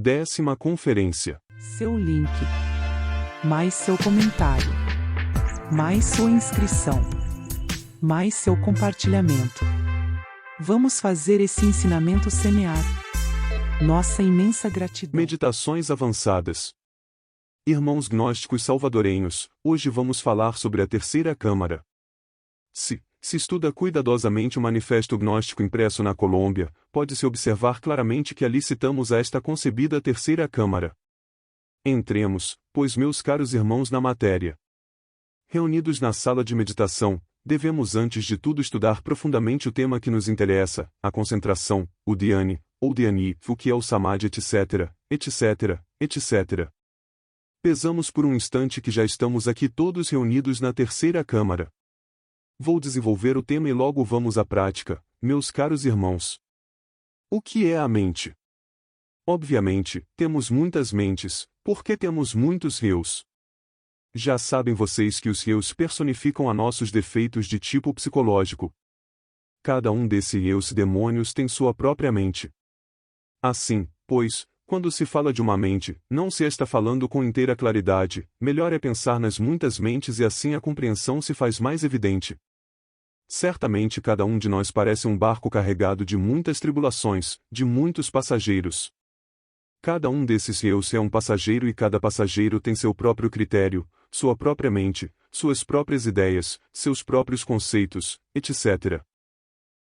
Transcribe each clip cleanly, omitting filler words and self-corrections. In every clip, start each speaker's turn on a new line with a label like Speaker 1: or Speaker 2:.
Speaker 1: 10ª conferência.
Speaker 2: Seu link, mais seu comentário, mais sua inscrição, mais seu compartilhamento. Vamos fazer esse ensinamento semear. Nossa imensa gratidão.
Speaker 1: Meditações avançadas. Irmãos gnósticos salvadorenhos, hoje vamos falar sobre a terceira câmara. Se estuda cuidadosamente o Manifesto Gnóstico impresso na Colômbia, pode-se observar claramente que ali citamos a esta concebida terceira câmara. Entremos, pois meus caros irmãos na matéria. Reunidos na sala de meditação, devemos antes de tudo estudar profundamente o tema que nos interessa, a concentração, o dhyani, ou dhyani, o que é o samadhi, etc., etc., etc. Pesamos por um instante que já estamos aqui todos reunidos na terceira câmara. Vou desenvolver o tema e logo vamos à prática, meus caros irmãos. O que é a mente? Obviamente, temos muitas mentes, porque temos muitos reus. Já sabem vocês que os reus personificam a nossos defeitos de tipo psicológico. Cada um desses reus demônios tem sua própria mente. Assim, pois, quando se fala de uma mente, não se está falando com inteira claridade, melhor é pensar nas muitas mentes e assim a compreensão se faz mais evidente. Certamente cada um de nós parece um barco carregado de muitas tribulações, de muitos passageiros. Cada um desses reus é um passageiro e cada passageiro tem seu próprio critério, sua própria mente, suas próprias ideias, seus próprios conceitos, etc.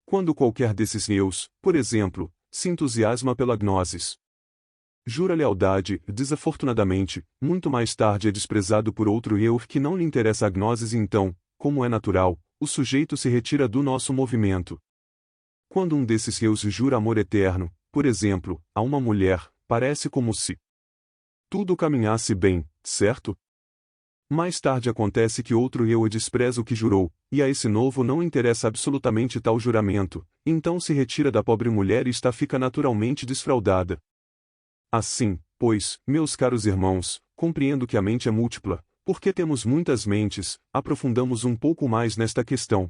Speaker 1: Quando qualquer desses reus, por exemplo, se entusiasma pela gnosis, jura lealdade, desafortunadamente, muito mais tarde é desprezado por outro eu que não lhe interessa a gnosis e então, como é natural, o sujeito se retira do nosso movimento. Quando um desses reus jura amor eterno, por exemplo, a uma mulher, parece como se tudo caminhasse bem, certo? Mais tarde acontece que outro eu despreza o que jurou, e a esse novo não interessa absolutamente tal juramento, então se retira da pobre mulher e fica naturalmente desfraldada. Assim, pois, meus caros irmãos, compreendo que a mente é múltipla, porque temos muitas mentes, aprofundamos um pouco mais nesta questão.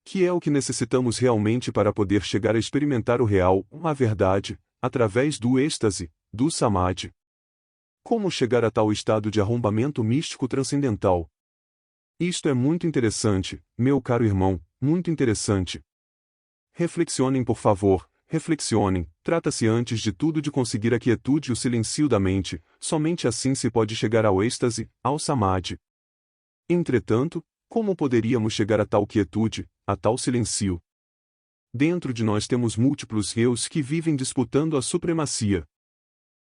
Speaker 1: Que é o que necessitamos realmente para poder chegar a experimentar o real, a verdade, através do êxtase, do samadhi. Como chegar a tal estado de arrombamento místico transcendental? Isto é muito interessante, meu caro irmão, muito interessante. Reflexionem por favor, reflexionem, trata-se antes de tudo de conseguir a quietude e o silêncio da mente, somente assim se pode chegar ao êxtase, ao samadhi. Entretanto, como poderíamos chegar a tal quietude, a tal silêncio? Dentro de nós temos múltiplos reus que vivem disputando a supremacia.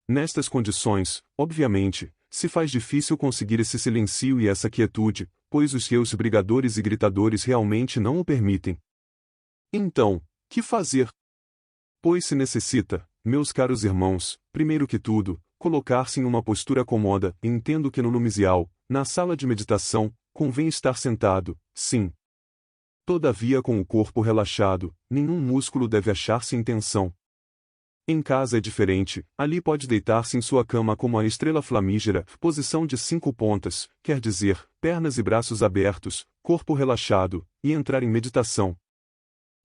Speaker 1: Nestas condições, obviamente, se faz difícil conseguir esse silêncio e essa quietude, pois os reus brigadores e gritadores realmente não o permitem. Então, que fazer? Pois se necessita, meus caros irmãos, primeiro que tudo, colocar-se em uma postura cômoda, e entendo que no numisial, na sala de meditação, convém estar sentado, sim. Todavia com o corpo relaxado, nenhum músculo deve achar-se em tensão. Em casa é diferente, ali pode deitar-se em sua cama como a estrela flamígera, posição de 5 pontas, quer dizer, pernas e braços abertos, corpo relaxado, e entrar em meditação.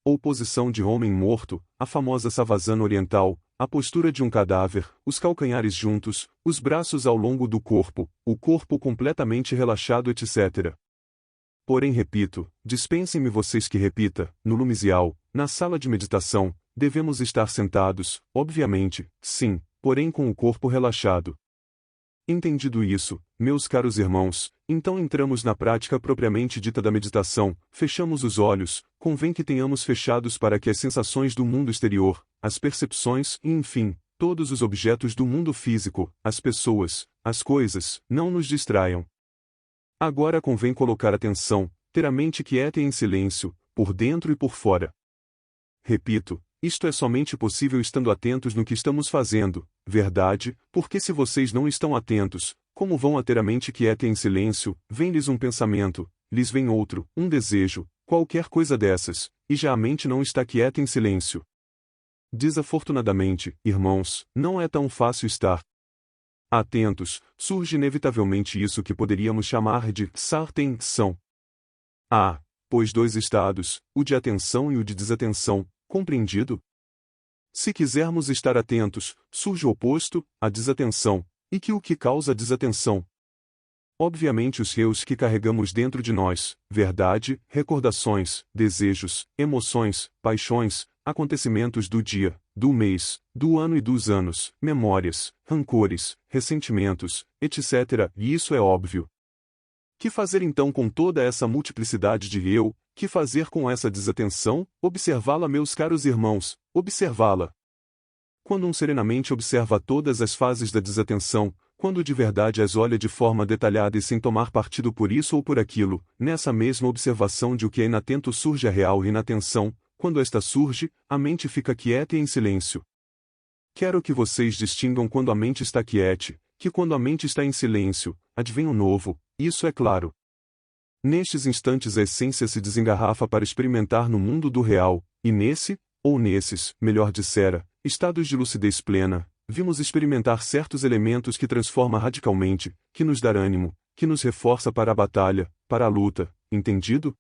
Speaker 1: Ou posição de homem morto, a famosa savasana oriental, a postura de um cadáver, os calcanhares juntos, os braços ao longo do corpo, o corpo completamente relaxado, etc. Porém repito, dispensem-me vocês que repita, no numisial, na sala de meditação, devemos estar sentados, obviamente, sim, porém com o corpo relaxado. Entendido isso, meus caros irmãos, então entramos na prática propriamente dita da meditação, fechamos os olhos, convém que tenhamos fechados para que as sensações do mundo exterior, as percepções e enfim, todos os objetos do mundo físico, as pessoas, as coisas, não nos distraiam. Agora convém colocar atenção, ter a mente quieta e em silêncio, por dentro e por fora. Repito, isto é somente possível estando atentos no que estamos fazendo, verdade, porque se vocês não estão atentos, como vão a ter a mente quieta e em silêncio, vem-lhes um pensamento, lhes vem outro, um desejo, qualquer coisa dessas, e já a mente não está quieta em silêncio. Desafortunadamente, irmãos, não é tão fácil estar atentos, surge inevitavelmente isso que poderíamos chamar de sartensão. Há, pois dois estados, o de atenção e o de desatenção, compreendido? Se quisermos estar atentos, surge o oposto, a desatenção, e o que causa a desatenção? Obviamente os eus que carregamos dentro de nós, verdade, recordações, desejos, emoções, paixões, acontecimentos do dia, do mês, do ano e dos anos, memórias, rancores, ressentimentos, etc. E isso é óbvio. Que fazer então com toda essa multiplicidade de eu? Que fazer com essa desatenção? Observá-la, meus caros irmãos, observá-la. Quando serenamente observa todas as fases da desatenção, quando de verdade as olha de forma detalhada e sem tomar partido por isso ou por aquilo, nessa mesma observação de o que é inatento surge a real inatenção, quando esta surge, a mente fica quieta e em silêncio. Quero que vocês distingam quando a mente está quieta, que quando a mente está em silêncio, advém o novo, isso é claro. Nestes instantes a essência se desengarrafa para experimentar no mundo do real, e nesse, ou nesses, melhor dissera, estados de lucidez plena, vimos experimentar certos elementos que transforma radicalmente, que nos dá ânimo, que nos reforça para a batalha, para a luta, entendido?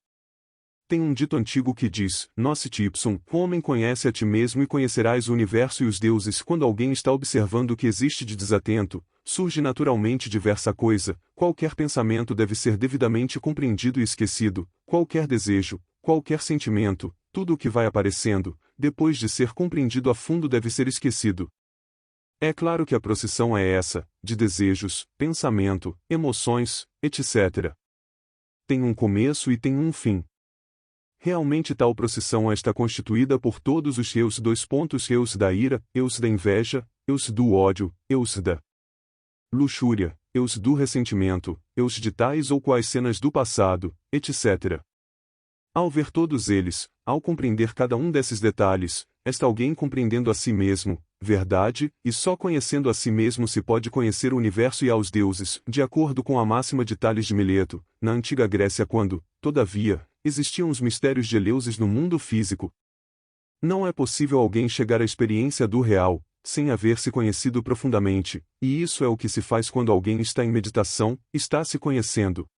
Speaker 1: Tem um dito antigo que diz, Nocite ipsum, homem conhece a ti mesmo e conhecerás o universo e os deuses. Quando alguém está observando o que existe de desatento, surge naturalmente diversa coisa, qualquer pensamento deve ser devidamente compreendido e esquecido, qualquer desejo, qualquer sentimento, tudo o que vai aparecendo, depois de ser compreendido a fundo deve ser esquecido. É claro que a procissão é essa, de desejos, pensamento, emoções, etc. Tem um começo e tem um fim. Realmente tal procissão está constituída por todos os eus eus da ira, eus da inveja, eus do ódio, eus da luxúria, eus do ressentimento, eus de tais ou quais cenas do passado, etc. Ao ver todos eles, ao compreender cada um desses detalhes, está alguém compreendendo a si mesmo, verdade, e só conhecendo a si mesmo se pode conhecer o universo e aos deuses, de acordo com a máxima de Tales de Mileto, na antiga Grécia quando, todavia, existiam os mistérios de Eleusis no mundo físico. Não é possível alguém chegar à experiência do real, sem haver se conhecido profundamente, e isso é o que se faz quando alguém está em meditação, está se conhecendo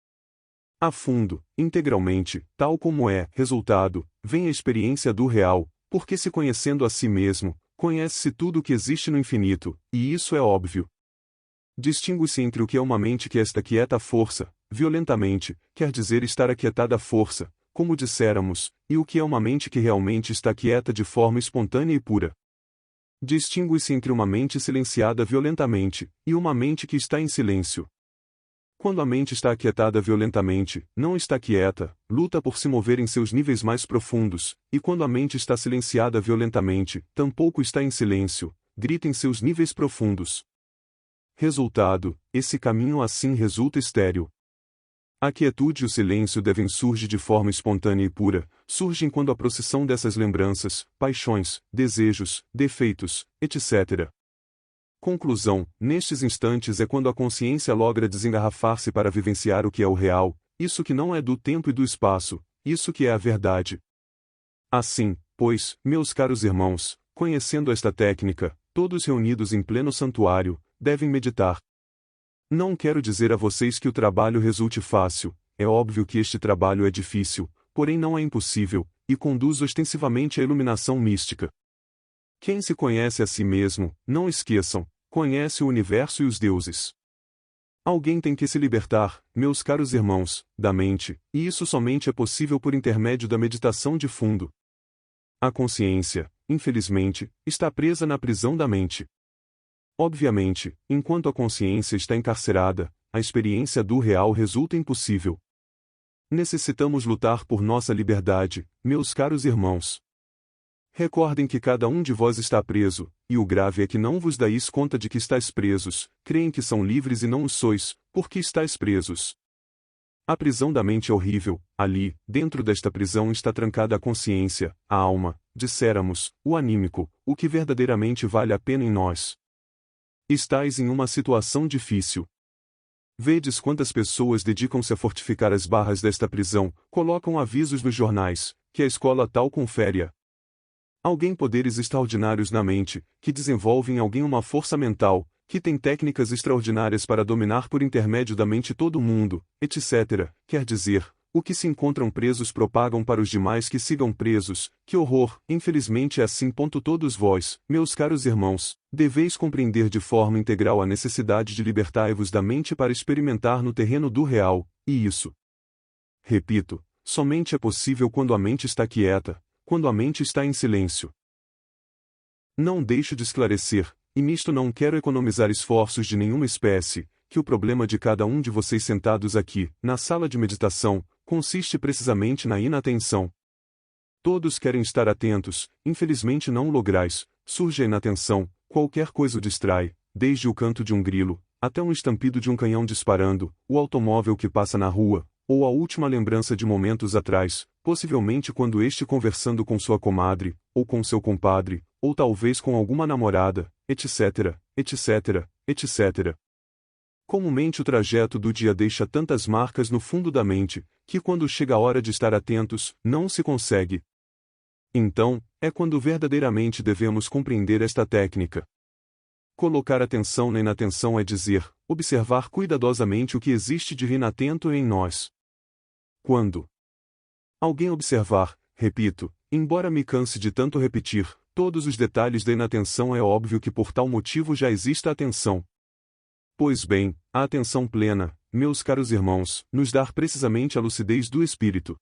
Speaker 1: a fundo, integralmente, tal como é, resultado, vem a experiência do real, porque se conhecendo a si mesmo, conhece-se tudo o que existe no infinito, e isso é óbvio. Distingue-se entre o que é uma mente que está quieta à força, violentamente, quer dizer estar aquietada à força, como disséramos, e o que é uma mente que realmente está quieta de forma espontânea e pura. Distingue-se entre uma mente silenciada violentamente, e uma mente que está em silêncio. Quando a mente está aquietada violentamente, não está quieta, luta por se mover em seus níveis mais profundos, e quando a mente está silenciada violentamente, tampouco está em silêncio, grita em seus níveis profundos. Resultado, esse caminho assim resulta estéril. A quietude e o silêncio devem surgir de forma espontânea e pura, surgem quando a procissão dessas lembranças, paixões, desejos, defeitos, etc. Conclusão, nestes instantes é quando a consciência logra desengarrafar-se para vivenciar o que é o real, isso que não é do tempo e do espaço, isso que é a verdade. Assim, pois, meus caros irmãos, conhecendo esta técnica, todos reunidos em pleno santuário, devem meditar. Não quero dizer a vocês que o trabalho resulte fácil, é óbvio que este trabalho é difícil, porém não é impossível, e conduz ostensivamente à iluminação mística. Quem se conhece a si mesmo, não esqueçam, conhece o universo e os deuses. Alguém tem que se libertar, meus caros irmãos, da mente, e isso somente é possível por intermédio da meditação de fundo. A consciência, infelizmente, está presa na prisão da mente. Obviamente, enquanto a consciência está encarcerada, a experiência do real resulta impossível. Necessitamos lutar por nossa liberdade, meus caros irmãos. Recordem que cada um de vós está preso, e o grave é que não vos dais conta de que estáis presos, creem que são livres e não o sois, porque estáis presos. A prisão da mente é horrível, ali, dentro desta prisão está trancada a consciência, a alma, disséramos, o anímico, o que verdadeiramente vale a pena em nós. Estais em uma situação difícil. Vedes quantas pessoas dedicam-se a fortificar as barras desta prisão, colocam avisos nos jornais, que a escola tal confere-a. Alguém poderes extraordinários na mente, que desenvolve em alguém uma força mental, que tem técnicas extraordinárias para dominar por intermédio da mente todo o mundo, etc., quer dizer, O que se encontram presos propagam para os demais que sigam presos. Que horror! Infelizmente é assim. Todos vós, meus caros irmãos, deveis compreender de forma integral a necessidade de libertai-vos da mente para experimentar no terreno do real, e isso, repito, somente é possível quando a mente está quieta, quando a mente está em silêncio. Não deixo de esclarecer, e nisto não quero economizar esforços de nenhuma espécie, que o problema de cada um de vocês sentados aqui, na sala de meditação, consiste precisamente na inatenção. Todos querem estar atentos, infelizmente não o lograis, surge a inatenção, qualquer coisa o distrai, desde o canto de um grilo, até um estampido de um canhão disparando, o automóvel que passa na rua, ou a última lembrança de momentos atrás, possivelmente quando este conversando com sua comadre, ou com seu compadre, ou talvez com alguma namorada, etc., etc., etc. Comumente o trajeto do dia deixa tantas marcas no fundo da mente, que quando chega a hora de estar atentos, não se consegue. Então, é quando verdadeiramente devemos compreender esta técnica. Colocar atenção na inatenção é dizer, observar cuidadosamente o que existe de inatento em nós. Quando alguém observar, repito, embora me canse de tanto repetir, todos os detalhes da inatenção, é óbvio que por tal motivo já exista atenção. Pois bem, a atenção plena, meus caros irmãos, nos dá precisamente a lucidez do espírito.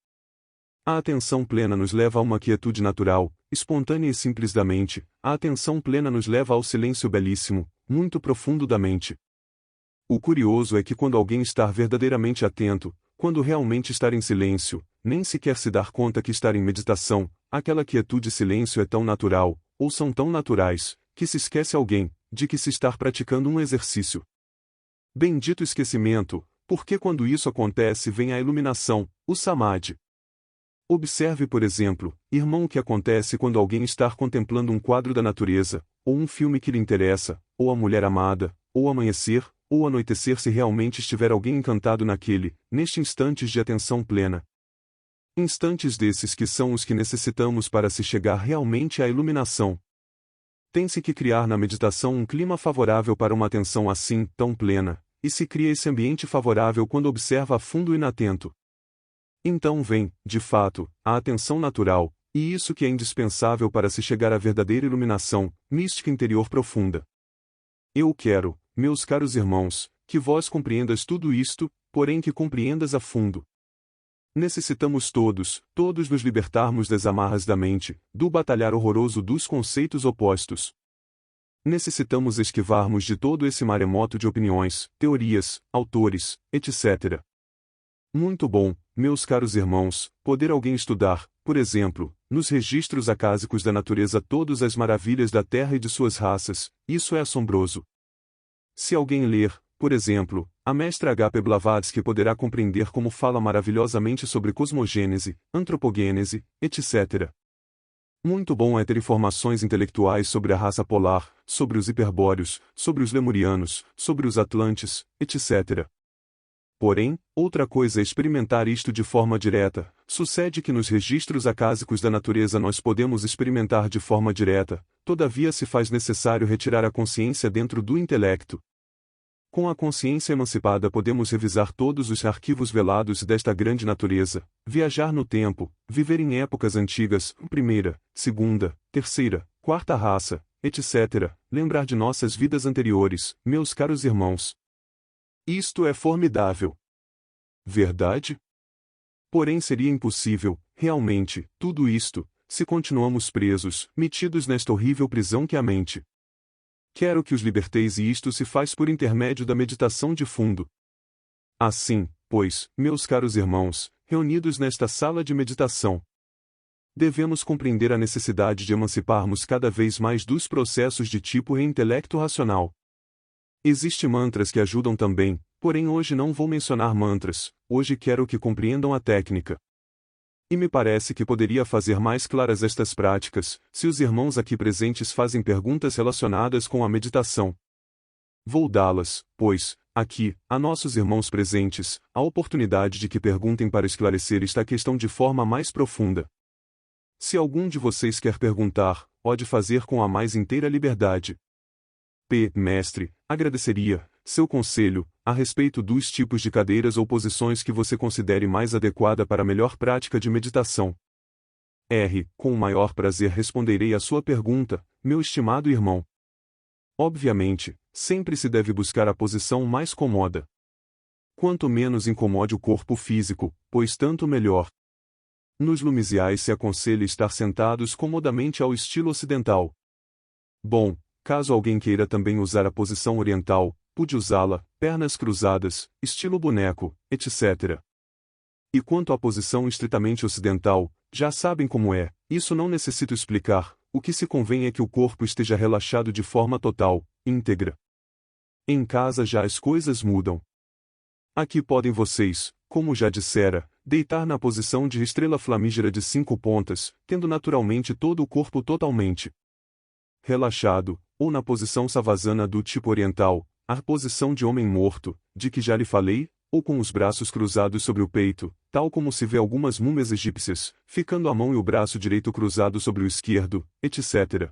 Speaker 1: A atenção plena nos leva a uma quietude natural, espontânea e simples da mente. A atenção plena nos leva ao silêncio belíssimo, muito profundo da mente. O curioso é que quando alguém está verdadeiramente atento, quando realmente estar em silêncio, nem sequer se dar conta que estar em meditação, aquela quietude e silêncio é tão natural, ou são tão naturais, que se esquece alguém, de que se está praticando um exercício. Bendito esquecimento, porque quando isso acontece vem a iluminação, o samadhi. Observe, por exemplo, irmão, o que acontece quando alguém está contemplando um quadro da natureza, ou um filme que lhe interessa, ou a mulher amada, ou o amanhecer, ou o anoitecer, se realmente estiver alguém encantado neste instantes de atenção plena. Instantes desses que são os que necessitamos para se chegar realmente à iluminação. Tem-se que criar na meditação um clima favorável para uma atenção assim, tão plena, e se cria esse ambiente favorável quando observa a fundo o inatento. Então vem, de fato, a atenção natural, e isso que é indispensável para se chegar à verdadeira iluminação, mística interior profunda. Eu quero, meus caros irmãos, que vós compreendas tudo isto, porém que compreendas a fundo. Necessitamos todos nos libertarmos das amarras da mente, do batalhar horroroso dos conceitos opostos. Necessitamos esquivarmos de todo esse maremoto de opiniões, teorias, autores, etc. Muito bom, meus caros irmãos, poder alguém estudar, por exemplo, nos registros acásicos da natureza todas as maravilhas da Terra e de suas raças, isso é assombroso. Se alguém ler, por exemplo, a mestra H.P. Blavatsky, poderá compreender como fala maravilhosamente sobre cosmogênese, antropogênese, etc. Muito bom é ter informações intelectuais sobre a raça polar, sobre os hiperbóreos, sobre os lemurianos, sobre os atlantes, etc. Porém, outra coisa é experimentar isto de forma direta. Sucede que nos registros acásicos da natureza nós podemos experimentar de forma direta, todavia se faz necessário retirar a consciência dentro do intelecto. Com a consciência emancipada podemos revisar todos os arquivos velados desta grande natureza, viajar no tempo, viver em épocas antigas, primeira, segunda, terceira, quarta raça, etc., lembrar de nossas vidas anteriores, meus caros irmãos. Isto é formidável. Verdade? Porém seria impossível, realmente, tudo isto, se continuamos presos, metidos nesta horrível prisão que é a mente. Quero que os liberteis e isto se faz por intermédio da meditação de fundo. Assim, pois, meus caros irmãos, reunidos nesta sala de meditação, devemos compreender a necessidade de emanciparmos cada vez mais dos processos de tipo intelecto racional. Existem mantras que ajudam também, porém hoje não vou mencionar mantras, hoje quero que compreendam a técnica. E me parece que poderia fazer mais claras estas práticas, se os irmãos aqui presentes fazem perguntas relacionadas com a meditação. Vou dá-las, pois, aqui, a nossos irmãos presentes, a oportunidade de que perguntem para esclarecer esta questão de forma mais profunda. Se algum de vocês quer perguntar, pode fazer com a mais inteira liberdade. Mestre, agradeceria, seu conselho, a respeito dos tipos de cadeiras ou posições que você considere mais adequada para a melhor prática de meditação. Com o maior prazer responderei à sua pergunta, meu estimado irmão. Obviamente, sempre se deve buscar a posição mais cômoda. Quanto menos incomode o corpo físico, pois tanto melhor. Nos lumisiais se aconselha estar sentados comodamente ao estilo ocidental. Bom, caso alguém queira também usar a posição oriental, pode usá-la, pernas cruzadas, estilo boneco, etc. E quanto à posição estritamente ocidental, já sabem como é, isso não necessito explicar, o que se convém é que o corpo esteja relaxado de forma total, íntegra. Em casa já as coisas mudam. Aqui podem vocês, como já dissera, deitar na posição de estrela flamígera de 5 pontas, tendo naturalmente todo o corpo totalmente relaxado, ou na posição savasana do tipo oriental, a posição de homem morto, de que já lhe falei, ou com os braços cruzados sobre o peito, tal como se vê algumas múmias egípcias, ficando a mão e o braço direito cruzado sobre o esquerdo, etc.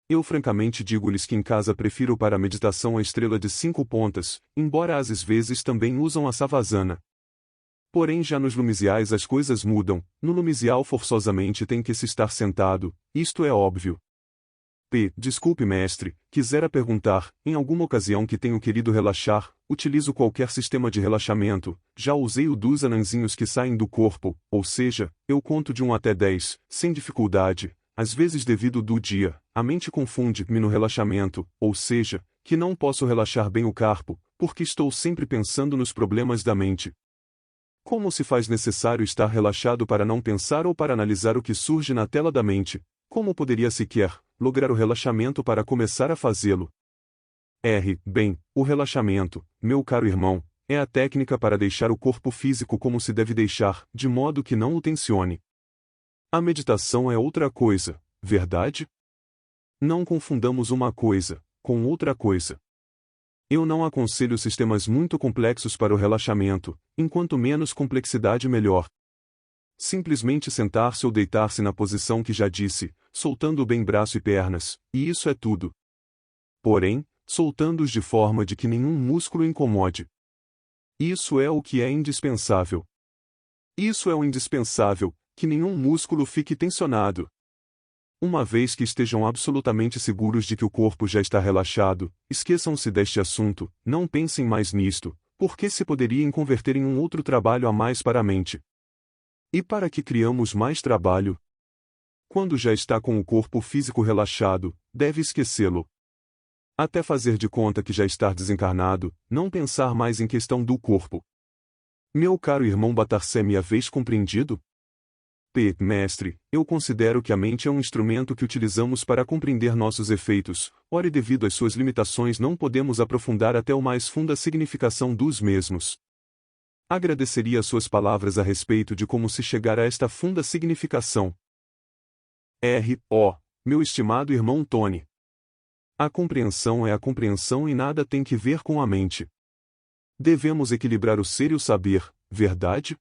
Speaker 1: Eu francamente digo-lhes que em casa prefiro para a meditação a estrela de 5 pontas, embora às vezes também usam a savasana. Porém já nos lumisiais as coisas mudam, no lumisial forçosamente tem que se estar sentado, isto é óbvio. Desculpe mestre, quisera perguntar, em alguma ocasião que tenho querido relaxar, utilizo qualquer sistema de relaxamento, já usei o dos anãozinhos que saem do corpo, ou seja, eu conto de 1 até 10, sem dificuldade, às vezes devido do dia, a mente confunde-me no relaxamento, ou seja, que não posso relaxar bem o corpo, porque estou sempre pensando nos problemas da mente. Como se faz necessário estar relaxado para não pensar ou para analisar o que surge na tela da mente? Como poderia sequer lograr o relaxamento para começar a fazê-lo? Bem, o relaxamento, meu caro irmão, é a técnica para deixar o corpo físico como se deve deixar, de modo que não o tensione. A meditação é outra coisa, verdade? Não confundamos uma coisa com outra coisa. Eu não aconselho sistemas muito complexos para o relaxamento, enquanto menos complexidade melhor. Simplesmente sentar-se ou deitar-se na posição que já disse, soltando bem braço e pernas, e isso é tudo. Porém, soltando-os de forma de que nenhum músculo incomode. Isso é o que é indispensável. Isso é o indispensável, que nenhum músculo fique tensionado. Uma vez que estejam absolutamente seguros de que o corpo já está relaxado, esqueçam-se deste assunto, não pensem mais nisto, porque se poderia converter em um outro trabalho a mais para a mente. E para que criamos mais trabalho? Quando já está com o corpo físico relaxado, deve esquecê-lo. Até fazer de conta que já está desencarnado, não pensar mais em questão do corpo. Meu caro irmão Batarsé, me haveis compreendido? Mestre, eu considero que a mente é um instrumento que utilizamos para compreender nossos efeitos, ora e devido às suas limitações não podemos aprofundar até o mais funda significação dos mesmos. Agradeceria suas palavras a respeito de como se chegar a esta funda significação. Meu estimado irmão Tony. A compreensão é a compreensão e nada tem que ver com a mente. Devemos equilibrar o ser e o saber, verdade?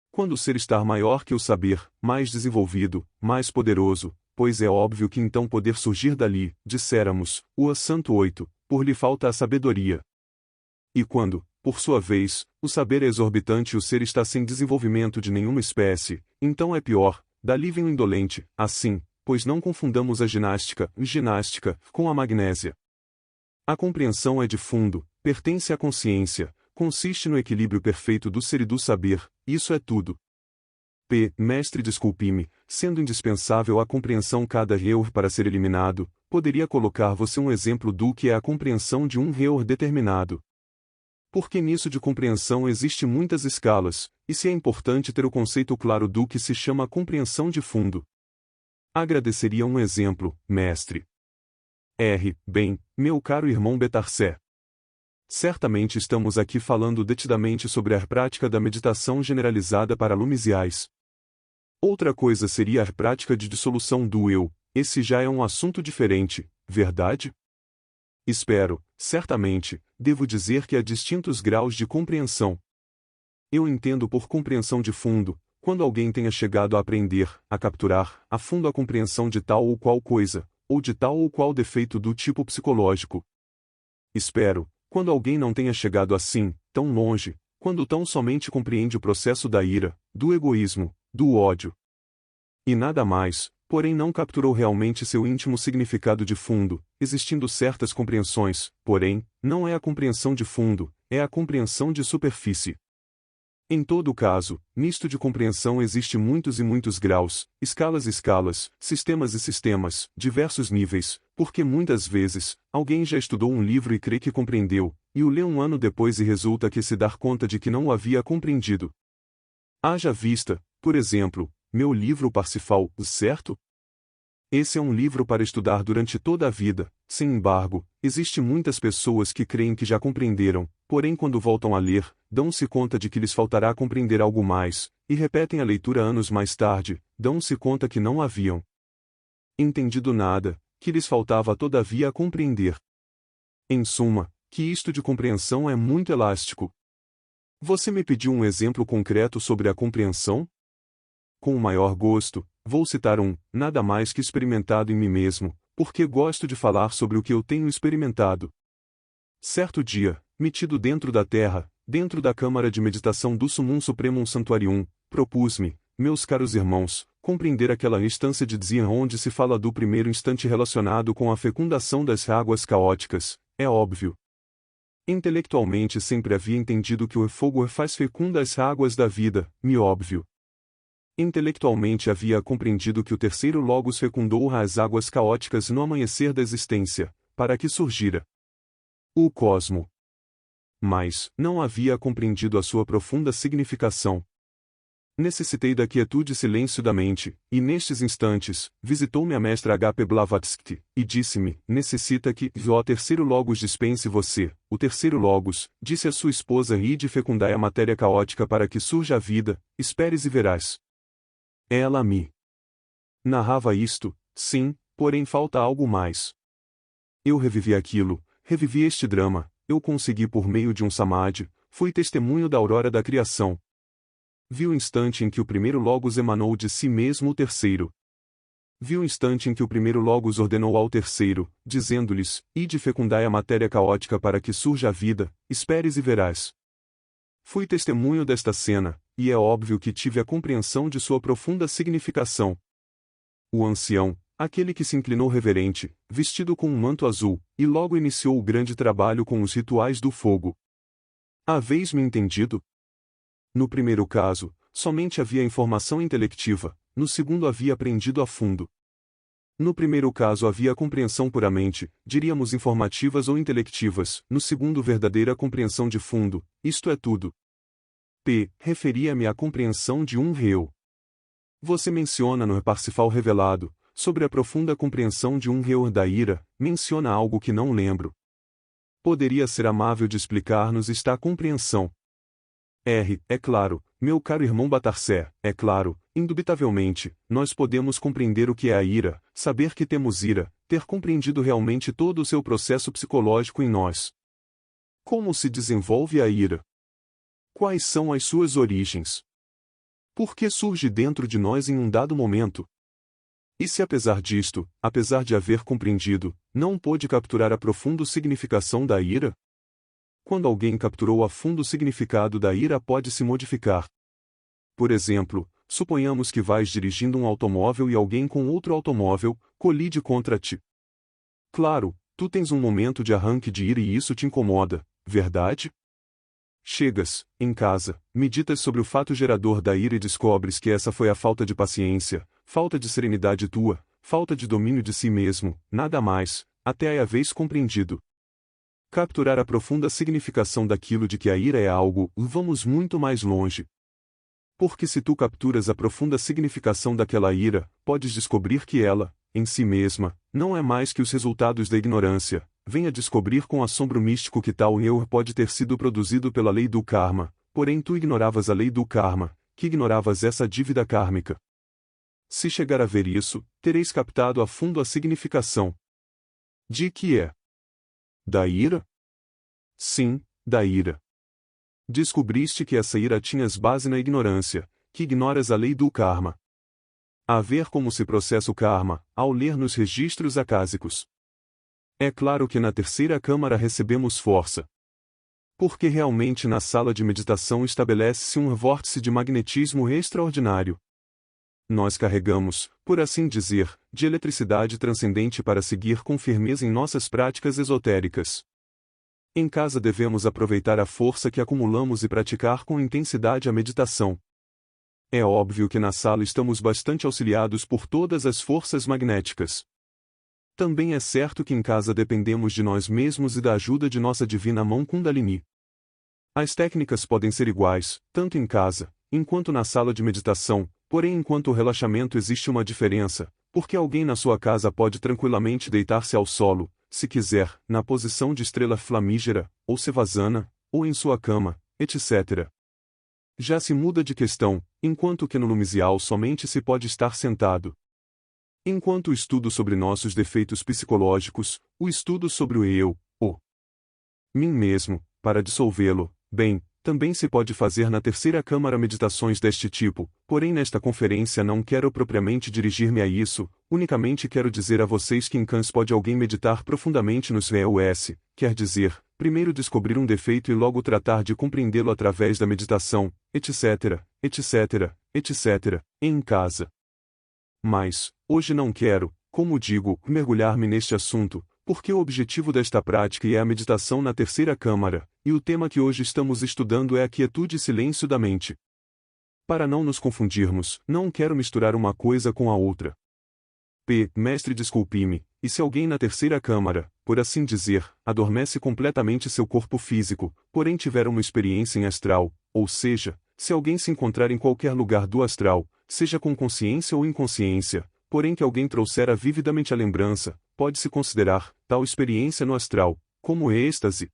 Speaker 1: Quando o ser está maior que o saber, mais desenvolvido, mais poderoso, pois é óbvio que então poder surgir dali, disséramos, o Santo 8, por lhe falta a sabedoria. E quando, por sua vez, o saber é exorbitante e o ser está sem desenvolvimento de nenhuma espécie, então é pior, dali vem o indolente, assim, pois não confundamos a ginástica, com a magnésia. A compreensão é de fundo, pertence à consciência, consiste no equilíbrio perfeito do ser e do saber, isso é tudo. Mestre, desculpe-me, sendo indispensável a compreensão cada eu para ser eliminado, poderia colocar você um exemplo do que é a compreensão de um eu determinado. Porque nisso de compreensão existe muitas escalas, e se é importante ter o conceito claro do que se chama compreensão de fundo. Agradeceria um exemplo, mestre. Bem, meu caro irmão Batarsé. Certamente estamos aqui falando detidamente sobre a prática da meditação generalizada para lumisiais. Outra coisa seria a prática de dissolução do eu, esse já é um assunto diferente, verdade? Espero, certamente, devo dizer que há distintos graus de compreensão. Eu entendo por compreensão de fundo, quando alguém tenha chegado a aprender, a capturar, a fundo a compreensão de tal ou qual coisa, ou de tal ou qual defeito do tipo psicológico. Espero, Quando alguém não tenha chegado assim, tão longe, quando tão somente compreende o processo da ira, do egoísmo, do ódio e nada mais, porém não capturou realmente seu íntimo significado de fundo, existindo certas compreensões, porém, não é a compreensão de fundo, é a compreensão de superfície. Em todo caso, nisto de compreensão existe muitos e muitos graus, escalas e escalas, sistemas e sistemas, diversos níveis, porque muitas vezes, alguém já estudou um livro e crê que compreendeu, e o lê um ano depois e resulta que se dar conta de que não o havia compreendido. Haja vista, por exemplo, meu livro Parsifal, certo? Esse é um livro para estudar durante toda a vida, sem embargo, existem muitas pessoas que creem que já compreenderam, porém quando voltam a ler, dão-se conta de que lhes faltará compreender algo mais, e repetem a leitura anos mais tarde, dão-se conta que não haviam entendido nada, que lhes faltava todavia a compreender. Em suma, que isto de compreensão é muito elástico. Você me pediu um exemplo concreto sobre a compreensão? Com o maior gosto, vou citar nada mais que experimentado em mim mesmo, porque gosto de falar sobre o que eu tenho experimentado. Certo dia, metido dentro da terra, dentro da câmara de meditação do Sumum Supremum Santuarium, propus-me, meus caros irmãos, compreender aquela instância de Dzyan onde se fala do primeiro instante relacionado com a fecundação das águas caóticas, é óbvio. Intelectualmente sempre havia entendido que o fogo faz fecunda as águas da vida, óbvio. Intelectualmente havia compreendido que o terceiro logos fecundou as águas caóticas no amanhecer da existência, para que surgira o cosmo. Mas não havia compreendido a sua profunda significação. Necessitei da quietude e silêncio da mente, e nestes instantes, visitou-me a mestra H.P. Blavatsky, e disse-me, necessita que, o terceiro logos dispense você, o terceiro logos, disse a sua esposa ide fecundai a matéria caótica para que surja a vida, esperes e verás. Ela me narrava isto, sim, porém falta algo mais. Eu revivi aquilo, revivi este drama, eu consegui por meio de um samadhi, fui testemunho da aurora da criação. Vi o instante em que o primeiro logos emanou de si mesmo o terceiro. Vi o instante em que o primeiro logos ordenou ao terceiro, dizendo-lhes, ide fecundai a matéria caótica para que surja a vida, esperes e verás. Fui testemunho desta cena, e é óbvio que tive a compreensão de sua profunda significação. O ancião, aquele que se inclinou reverente, vestido com um manto azul, e logo iniciou o grande trabalho com os rituais do fogo. Haveis-me entendido? No primeiro caso, somente havia informação intelectiva, no segundo havia aprendido a fundo. No primeiro caso havia compreensão puramente, diríamos informativas ou intelectivas, no segundo verdadeira compreensão de fundo, isto é tudo. Referia-me à compreensão de réu. Você menciona no Parsifal revelado, sobre a profunda compreensão de réu da ira, menciona algo que não lembro. Poderia ser amável de explicar-nos esta compreensão. É claro, meu caro irmão Batarsé, é claro, indubitavelmente, nós podemos compreender o que é a ira, saber que temos ira, ter compreendido realmente todo o seu processo psicológico em nós. Como se desenvolve a ira? Quais são as suas origens? Por que surge dentro de nós em um dado momento? E se apesar disto, apesar de haver compreendido, não pôde capturar a profunda significação da ira? Quando alguém capturou a fundo o significado da ira pode se modificar. Por exemplo, suponhamos que vais dirigindo um automóvel e alguém com outro automóvel colide contra ti. Claro, tu tens um momento de arranque de ira e isso te incomoda, verdade? Chegas, em casa, meditas sobre o fato gerador da ira e descobres que essa foi a falta de paciência, falta de serenidade tua, falta de domínio de si mesmo, nada mais, até a haveis compreendido. Capturar a profunda significação daquilo de que a ira é algo, vamos muito mais longe. Porque se tu capturas a profunda significação daquela ira, podes descobrir que ela, em si mesma, não é mais que os resultados da ignorância. Venha descobrir com assombro místico que tal erro pode ter sido produzido pela lei do karma, porém tu ignoravas a lei do karma, que ignoravas essa dívida kármica. Se chegar a ver isso, tereis captado a fundo a significação. De que é? Da ira? Sim, da ira. Descobriste que essa ira tinhas base na ignorância, que ignoras a lei do karma. A ver como se processa o karma, ao ler nos registros acásicos. É claro que na terceira câmara recebemos força. Porque realmente na sala de meditação estabelece-se um vórtice de magnetismo extraordinário. Nós carregamos, por assim dizer, de eletricidade transcendente para seguir com firmeza em nossas práticas esotéricas. Em casa devemos aproveitar a força que acumulamos e praticar com intensidade a meditação. É óbvio que na sala estamos bastante auxiliados por todas as forças magnéticas. Também é certo que em casa dependemos de nós mesmos e da ajuda de nossa divina mão Kundalini. As técnicas podem ser iguais, tanto em casa, enquanto na sala de meditação, porém enquanto o relaxamento existe uma diferença, porque alguém na sua casa pode tranquilamente deitar-se ao solo, se quiser, na posição de estrela flamígera, ou sevasana, ou em sua cama, etc. Já se muda de questão, enquanto que no lumisial somente se pode estar sentado. Enquanto o estudo sobre nossos defeitos psicológicos, o estudo sobre o eu, o mim mesmo, para dissolvê-lo, bem, também se pode fazer na terceira câmara meditações deste tipo, porém nesta conferência não quero propriamente dirigir-me a isso, unicamente quero dizer a vocês que em Kans pode alguém meditar profundamente nos VUS, quer dizer, primeiro descobrir um defeito e logo tratar de compreendê-lo através da meditação, etc., etc., etc., em casa. Mas, hoje não quero, como digo, mergulhar-me neste assunto, porque o objetivo desta prática é a meditação na terceira câmara, e o tema que hoje estamos estudando é a quietude e silêncio da mente. Para não nos confundirmos, não quero misturar uma coisa com a outra. Mestre, desculpe-me, e se alguém na terceira câmara, por assim dizer, adormece completamente seu corpo físico, porém tiver uma experiência em astral, ou seja, se alguém se encontrar em qualquer lugar do astral, seja com consciência ou inconsciência, porém que alguém trouxera vividamente a lembrança, pode-se considerar tal experiência no astral como êxtase.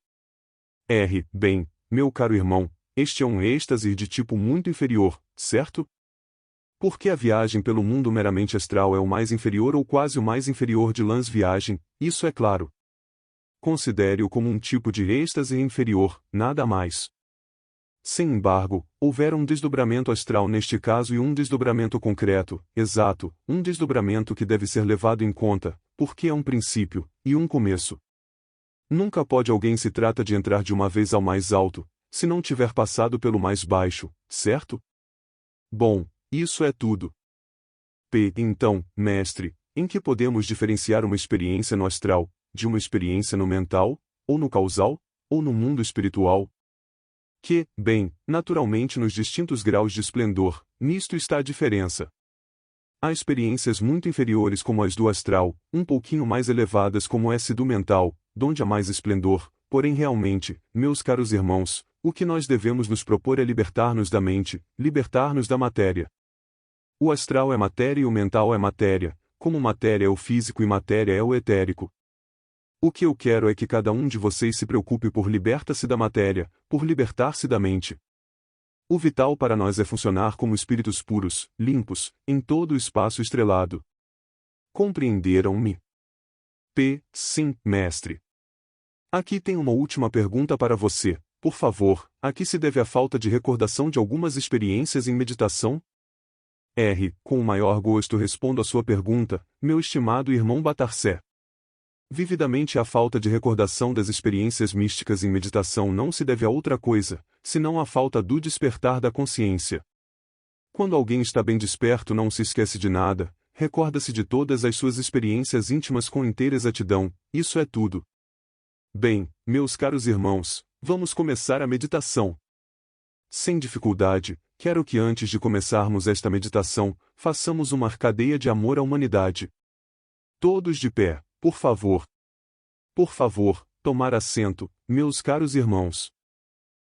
Speaker 1: Bem, meu caro irmão, este é um êxtase de tipo muito inferior, certo? Porque a viagem pelo mundo meramente astral é o mais inferior ou quase o mais inferior de lãs viagem, isso é claro. Considere-o como um tipo de êxtase inferior, nada mais. Sem embargo, houver um desdobramento astral neste caso e um desdobramento concreto, exato, um desdobramento que deve ser levado em conta, porque é um princípio, e um começo. Nunca pode alguém se trata de entrar de uma vez ao mais alto, se não tiver passado pelo mais baixo, certo? Bom, isso é tudo. Então, mestre, em que podemos diferenciar uma experiência no astral, de uma experiência no mental, ou no causal, ou no mundo espiritual? Que, bem, naturalmente nos distintos graus de esplendor, nisto está a diferença. Há experiências muito inferiores como as do astral, um pouquinho mais elevadas como essa do mental, donde há mais esplendor, porém realmente, meus caros irmãos, o que nós devemos nos propor é libertar-nos da mente, libertar-nos da matéria. O astral é matéria e o mental é matéria, como matéria é o físico e matéria é o etérico. O que eu quero é que cada um de vocês se preocupe por libertar-se da matéria, por libertar-se da mente. O vital para nós é funcionar como espíritos puros, limpos, em todo o espaço estrelado. Compreenderam-me? Sim, mestre. Aqui tem uma última pergunta para você, por favor, a que se deve a falta de recordação de algumas experiências em meditação? Com o maior gosto respondo à sua pergunta, meu estimado irmão Batarsé. Vividamente a falta de recordação das experiências místicas em meditação não se deve a outra coisa, senão à falta do despertar da consciência. Quando alguém está bem desperto não se esquece de nada, recorda-se de todas as suas experiências íntimas com inteira exatidão, isso é tudo. Bem, meus caros irmãos, vamos começar a meditação. Sem dificuldade, quero que antes de começarmos esta meditação, façamos uma cadeia de amor à humanidade. Todos de pé. Por favor. Por favor, tomar assento, meus caros irmãos.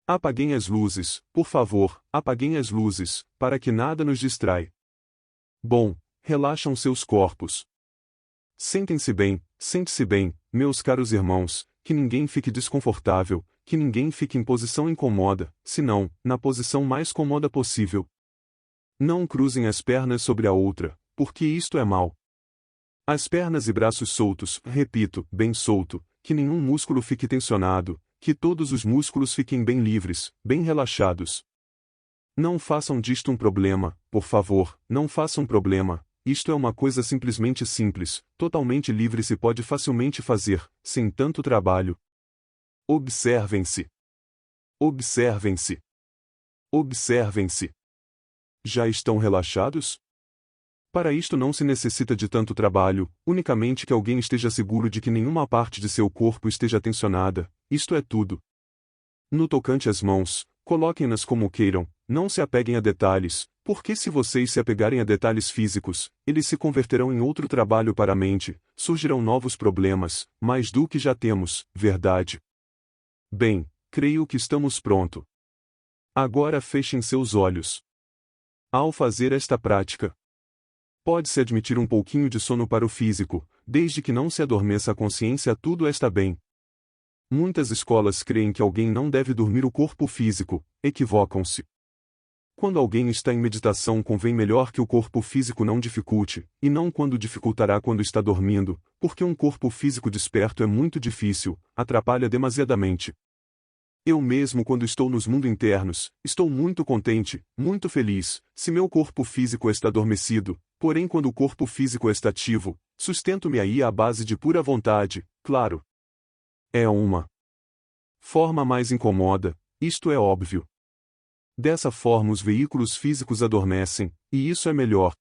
Speaker 1: Apaguem as luzes, por favor, apaguem as luzes, para que nada nos distrai. Bom, relaxam seus corpos. Sentem-se bem, sente-se bem, meus caros irmãos, que ninguém fique desconfortável, que ninguém fique em posição incômoda, senão, na posição mais cômoda possível. Não cruzem as pernas sobre a outra, porque isto é mal. As pernas e braços soltos, repito, bem solto, que nenhum músculo fique tensionado, que todos os músculos fiquem bem livres, bem relaxados. Não façam disto um problema, por favor, não façam problema, isto é uma coisa simplesmente simples, totalmente livre e se pode facilmente fazer, sem tanto trabalho. Observem-se. Observem-se. Observem-se. Já estão relaxados? Para isto não se necessita de tanto trabalho, unicamente que alguém esteja seguro de que nenhuma parte de seu corpo esteja tensionada, isto é tudo. No tocante às mãos, coloquem-nas como queiram, não se apeguem a detalhes, porque se vocês se apegarem a detalhes físicos, eles se converterão em outro trabalho para a mente, surgirão novos problemas, mais do que já temos, verdade? Bem, creio que estamos pronto. Agora fechem seus olhos. Ao fazer esta prática, pode-se admitir um pouquinho de sono para o físico, desde que não se adormeça a consciência, tudo está bem. Muitas escolas creem que alguém não deve dormir o corpo físico, equivocam-se. Quando alguém está em meditação, convém melhor que o corpo físico não dificulte, e não quando dificultará quando está dormindo, porque um corpo físico desperto é muito difícil, atrapalha demasiadamente. Eu mesmo, quando estou nos mundos internos, estou muito contente, muito feliz, se meu corpo físico está adormecido, porém quando o corpo físico está ativo, sustento-me aí à base de pura vontade, claro. É uma forma mais incomoda, isto é óbvio. Dessa forma os veículos físicos adormecem, e isso é melhor.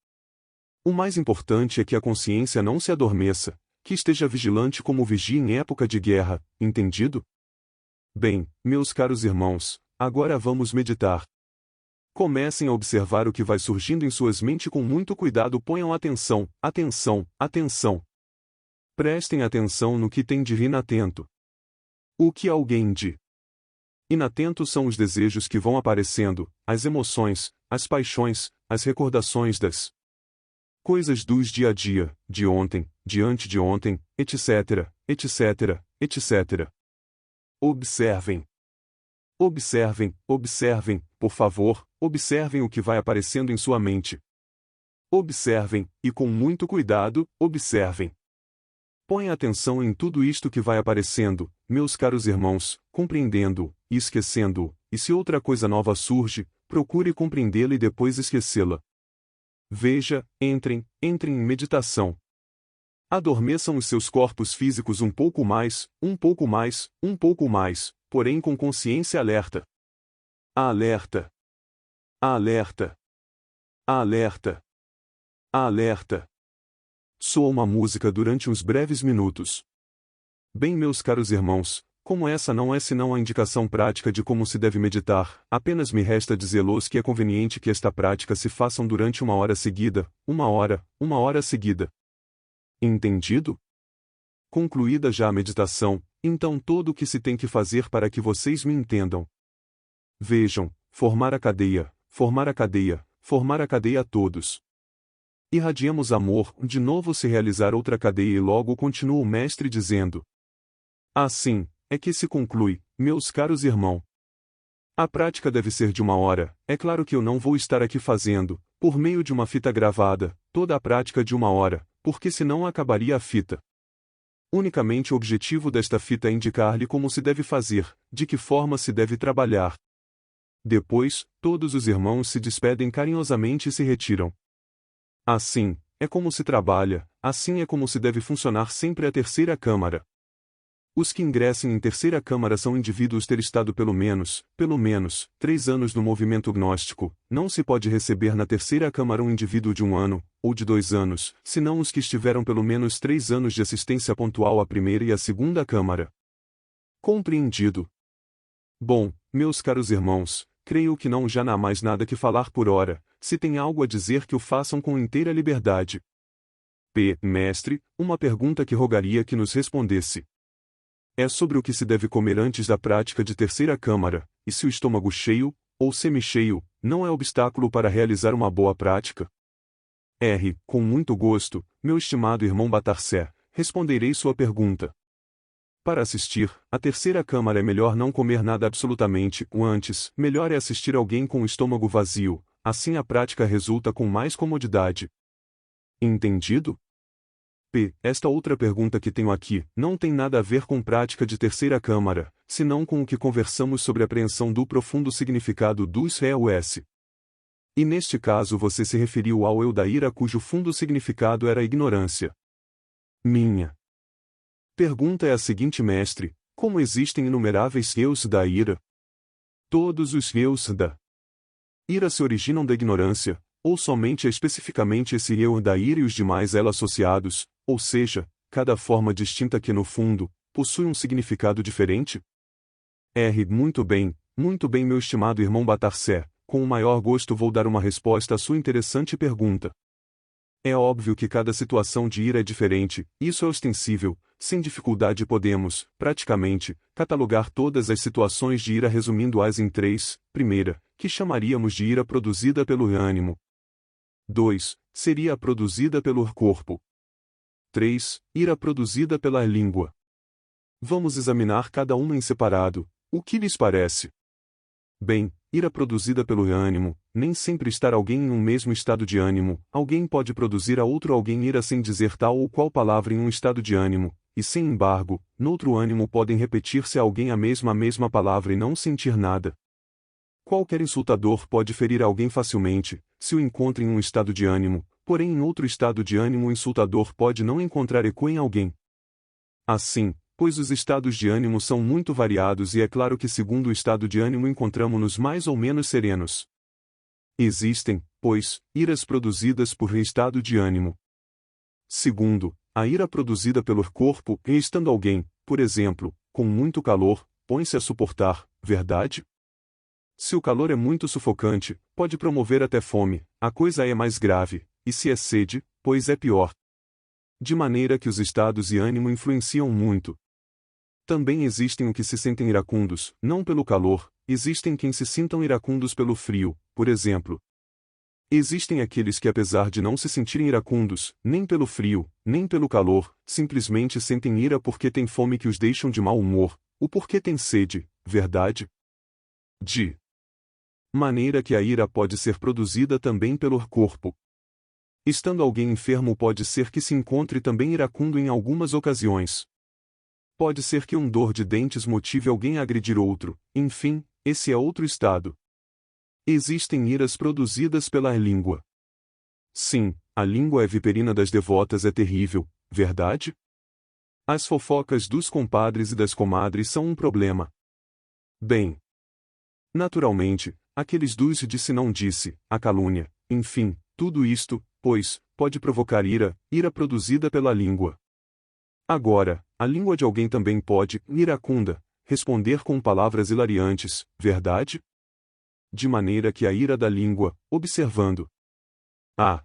Speaker 1: O mais importante é que a consciência não se adormeça, que esteja vigilante como vigia em época de guerra, entendido? Bem, meus caros irmãos, agora vamos meditar. Comecem a observar o que vai surgindo em suas mentes com muito cuidado, ponham atenção, atenção, atenção. Prestem atenção no que tem de inatento. O que alguém de inatento são os desejos que vão aparecendo, as emoções, as paixões, as recordações das coisas dos dia a dia, de ontem, diante de ontem, etc., etc., etc. Observem. Observem, observem, por favor, observem o que vai aparecendo em sua mente. Observem, e com muito cuidado, observem. Põe atenção em tudo isto que vai aparecendo, meus caros irmãos, compreendendo-o, e esquecendo-o, e se outra coisa nova surge, procure compreendê-la e depois esquecê-la. Veja, entrem em meditação. Adormeçam os seus corpos físicos um pouco mais, um pouco mais, um pouco mais, porém com consciência alerta. Alerta. Alerta. Alerta. Alerta. Soa uma música durante uns breves minutos. Bem, meus caros irmãos, como essa não é senão a indicação prática de como se deve meditar, apenas me resta dizê-los que é conveniente que esta prática se façam durante 1 hora seguida, 1 hora seguida. Entendido? Concluída já a meditação, então tudo o que se tem que fazer para que vocês me entendam. Vejam, formar a cadeia, formar a cadeia, formar a cadeia a todos. Irradiemos amor, de novo se realizar outra cadeia e logo continua o mestre dizendo. Assim, é que se conclui, meus caros irmãos. A prática deve ser de 1 hora, é claro que eu não vou estar aqui fazendo, por meio de uma fita gravada, toda a prática de 1 hora, porque senão acabaria a fita. Unicamente o objetivo desta fita é indicar-lhe como se deve fazer, de que forma se deve trabalhar. Depois, todos os irmãos se despedem carinhosamente e se retiram. Assim, é como se trabalha, assim é como se deve funcionar sempre a terceira câmara. Os que ingressem em terceira câmara são indivíduos ter estado pelo menos, 3 anos no movimento gnóstico. Não se pode receber na terceira câmara um indivíduo de 1 ano, ou de 2 anos, senão os que estiveram pelo menos 3 anos de assistência pontual à primeira e à segunda câmara. Compreendido? Bom, meus caros irmãos, creio que não já há mais nada que falar por hora, se tem algo a dizer que o façam com inteira liberdade. Mestre, uma pergunta que rogaria que nos respondesse. É sobre o que se deve comer antes da prática de terceira câmara, e se o estômago cheio, ou semi-cheio, não é obstáculo para realizar uma boa prática? Com muito gosto, meu estimado irmão Batarsé, responderei sua pergunta. Para assistir, a terceira câmara é melhor não comer nada absolutamente, o antes, melhor é assistir alguém com o estômago vazio, assim a prática resulta com mais comodidade. Entendido? Esta outra pergunta que tenho aqui, não tem nada a ver com prática de terceira câmara, senão com o que conversamos sobre a apreensão do profundo significado dos REUS. E neste caso você se referiu ao eu da ira cujo fundo significado era a ignorância. Minha pergunta é a seguinte, mestre: como existem inumeráveis eus da ira? Todos os eus da ira se originam da ignorância, ou somente especificamente esse eu da ira e os demais ela associados, ou seja, cada forma distinta que no fundo, possui um significado diferente? Muito bem, meu estimado irmão Batarsé, com o maior gosto vou dar uma resposta à sua interessante pergunta. É óbvio que cada situação de ira é diferente, isso é ostensível, sem dificuldade podemos, praticamente, catalogar todas as situações de ira resumindo-as em três: primeira, que chamaríamos de ira produzida pelo ânimo. 2. Seria a produzida pelo corpo. 3. Ira produzida pela língua. Vamos examinar cada uma em separado. O que lhes parece? Bem, ira produzida pelo ânimo, nem sempre estar alguém em um mesmo estado de ânimo, alguém pode produzir a outro alguém ira sem dizer tal ou qual palavra em um estado de ânimo, e sem embargo, noutro ânimo podem repetir-se a alguém a mesma palavra e não sentir nada. Qualquer insultador pode ferir alguém facilmente, se o encontra em um estado de ânimo, porém em outro estado de ânimo o insultador pode não encontrar eco em alguém. Assim, pois os estados de ânimo são muito variados e é claro que segundo o estado de ânimo encontramo-nos mais ou menos serenos. Existem, pois, iras produzidas por estado de ânimo. Segundo, a ira produzida pelo corpo, e estando alguém, por exemplo, com muito calor, põe-se a suportar, verdade? Se o calor é muito sufocante, pode promover até fome, a coisa é mais grave, e se é sede, pois é pior. De maneira que os estados de ânimo influenciam muito. Também existem os que se sentem iracundos, não pelo calor, existem quem se sintam iracundos pelo frio, por exemplo. Existem aqueles que apesar de não se sentirem iracundos, nem pelo frio, nem pelo calor, simplesmente sentem ira porque têm fome que os deixam de mau humor, ou porque têm sede, verdade? De maneira que a ira pode ser produzida também pelo corpo. Estando alguém enfermo pode ser que se encontre também iracundo em algumas ocasiões. Pode ser que dor de dentes motive alguém a agredir outro, enfim, esse é outro estado. Existem iras produzidas pela língua. Sim, a língua é viperina das devotas é terrível, verdade? As fofocas dos compadres e das comadres são um problema. Bem, naturalmente, aqueles dos disse não disse, a calúnia, enfim, tudo isto, pois, pode provocar ira produzida pela língua. Agora, a língua de alguém também pode, iracunda, responder com palavras hilariantes, verdade? De maneira que a ira da língua, observando. Ah!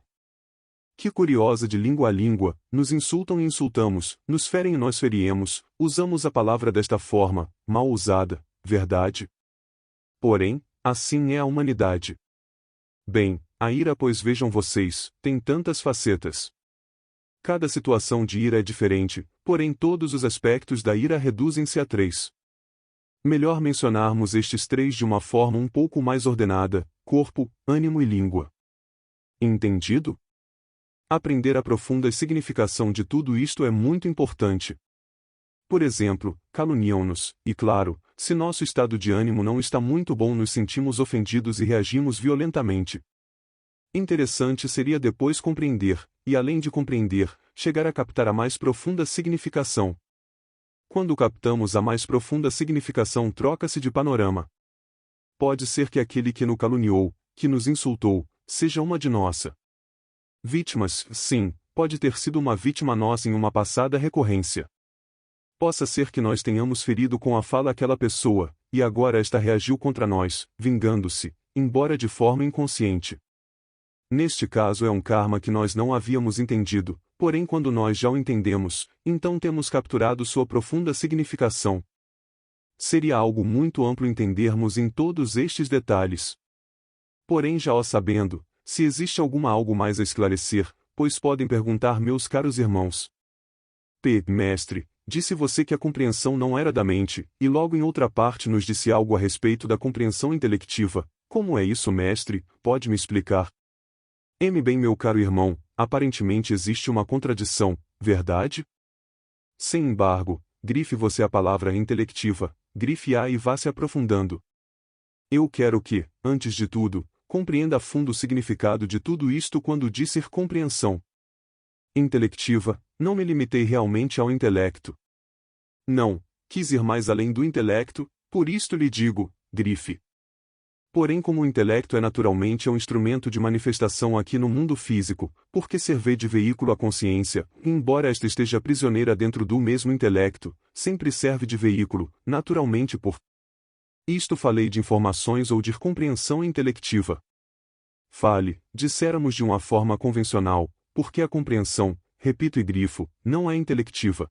Speaker 1: Que curiosa de língua a língua, nos insultam e insultamos, nos ferem e nós feriemos, usamos a palavra desta forma, mal usada, verdade? Porém, assim é a humanidade. Bem, a ira pois vejam vocês, tem tantas facetas. Cada situação de ira é diferente, porém todos os aspectos da ira reduzem-se a três. Melhor mencionarmos estes três de uma forma um pouco mais ordenada: corpo, ânimo e língua. Entendido? Aprender a profunda significação de tudo isto é muito importante. Por exemplo, caluniam-nos, e claro, se nosso estado de ânimo não está muito bom nos sentimos ofendidos e reagimos violentamente. Interessante seria depois compreender, e além de compreender, chegar a captar a mais profunda significação. Quando captamos a mais profunda significação troca-se de panorama. Pode ser que aquele que nos caluniou, que nos insultou, seja uma de nossa vítimas, sim, pode ter sido uma vítima nossa em uma passada recorrência. Possa ser que nós tenhamos ferido com a fala aquela pessoa, e agora esta reagiu contra nós, vingando-se, embora de forma inconsciente. Neste caso é um karma que nós não havíamos entendido, porém quando nós já o entendemos, então temos capturado sua profunda significação. Seria algo muito amplo entendermos em todos estes detalhes. Porém já o sabendo, se existe algo mais a esclarecer, pois podem perguntar meus caros irmãos. Mestre, disse você que a compreensão não era da mente, e logo em outra parte nos disse algo a respeito da compreensão intelectiva. Como é isso, mestre? Pode me explicar? Bem, meu caro irmão, aparentemente existe uma contradição, verdade? Sem embargo, grife você a palavra intelectiva, grife-a e vá se aprofundando. Eu quero que, antes de tudo, compreenda a fundo o significado de tudo isto quando disser compreensão intelectiva, não me limitei realmente ao intelecto. Não, quis ir mais além do intelecto, por isto lhe digo, grife. Porém, como o intelecto é naturalmente um instrumento de manifestação aqui no mundo físico, por que servir de veículo à consciência, e embora esta esteja prisioneira dentro do mesmo intelecto, sempre serve de veículo, naturalmente por isto falei de informações ou de compreensão intelectiva. Fale, disséramos de uma forma convencional, porque a compreensão, repito e grifo, não é intelectiva.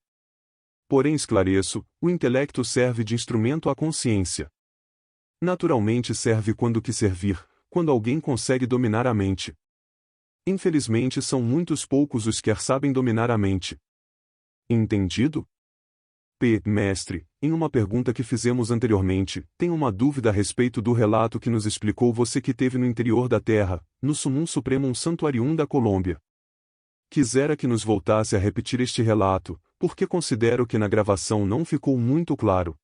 Speaker 1: Porém esclareço, o intelecto serve de instrumento à consciência. Naturalmente serve quando que servir, quando alguém consegue dominar a mente. Infelizmente são muitos poucos os que sabem dominar a mente. Entendido? Mestre, em uma pergunta que fizemos anteriormente, tenho uma dúvida a respeito do relato que nos explicou você que teve no interior da Terra, no Sumum Supremum Santuarium da Colômbia. Quisera que nos voltasse a repetir este relato, porque considero que na gravação não ficou muito claro.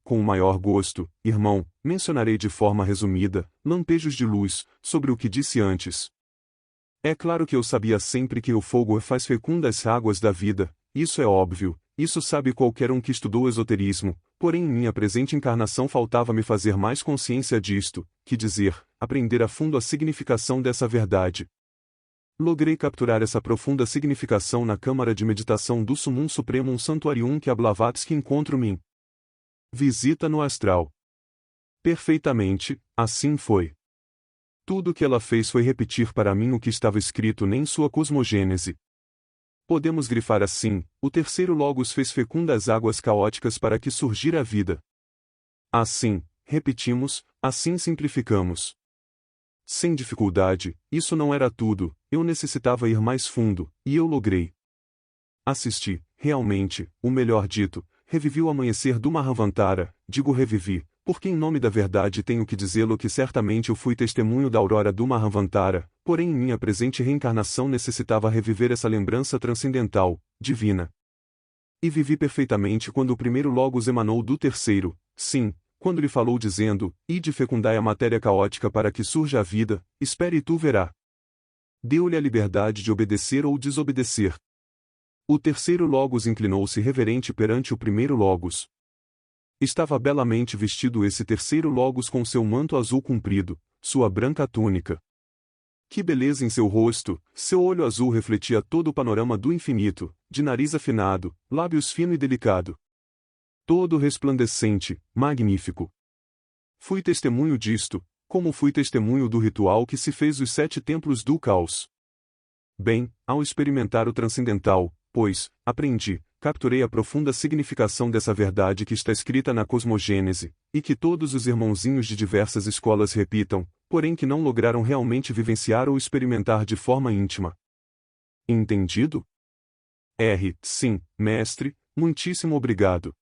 Speaker 1: Com o maior gosto, irmão, mencionarei de forma resumida, lampejos de luz, sobre o que disse antes. É claro que eu sabia sempre que o fogo faz fecundas águas da vida, isso é óbvio, isso sabe qualquer um que estudou esoterismo, porém em minha presente encarnação faltava-me fazer mais consciência disto, que dizer, aprender a fundo a significação dessa verdade. Logrei capturar essa profunda significação na câmara de meditação do Sumum Supremum Santuarium que a Blavatsky encontro-me. Visita no astral. Perfeitamente, assim foi. Tudo o que ela fez foi repetir para mim o que estava escrito em sua cosmogênese. Podemos grifar assim, o terceiro Logos fez fecundas águas caóticas para que surgir a vida. Assim, repetimos, assim simplificamos. Sem dificuldade, isso não era tudo, eu necessitava ir mais fundo, e eu logrei. Assisti, realmente, o melhor dito, revivi o amanhecer do Mahavantara, digo revivi, porque em nome da verdade tenho que dizê-lo que certamente eu fui testemunho da aurora do Mahavantara, porém em minha presente reencarnação necessitava reviver essa lembrança transcendental, divina. E vivi perfeitamente quando o primeiro Logos emanou do terceiro, sim, quando lhe falou dizendo, ide fecundai a matéria caótica para que surja a vida, espere e tu verá. Deu-lhe a liberdade de obedecer ou desobedecer. O terceiro Logos inclinou-se reverente perante o primeiro Logos. Estava belamente vestido esse terceiro Logos com seu manto azul comprido, sua branca túnica. Que beleza em seu rosto, seu olho azul refletia todo o panorama do infinito, de nariz afinado, lábios fino e delicado. Todo resplandecente, magnífico. Fui testemunho disto, como fui testemunho do ritual que se fez os 7 templos do caos. Bem, ao experimentar o transcendental, pois, aprendi, capturei a profunda significação dessa verdade que está escrita na cosmogênese, e que todos os irmãozinhos de diversas escolas repitam, porém que não lograram realmente vivenciar ou experimentar de forma íntima. Entendido? Sim, mestre, muitíssimo obrigado.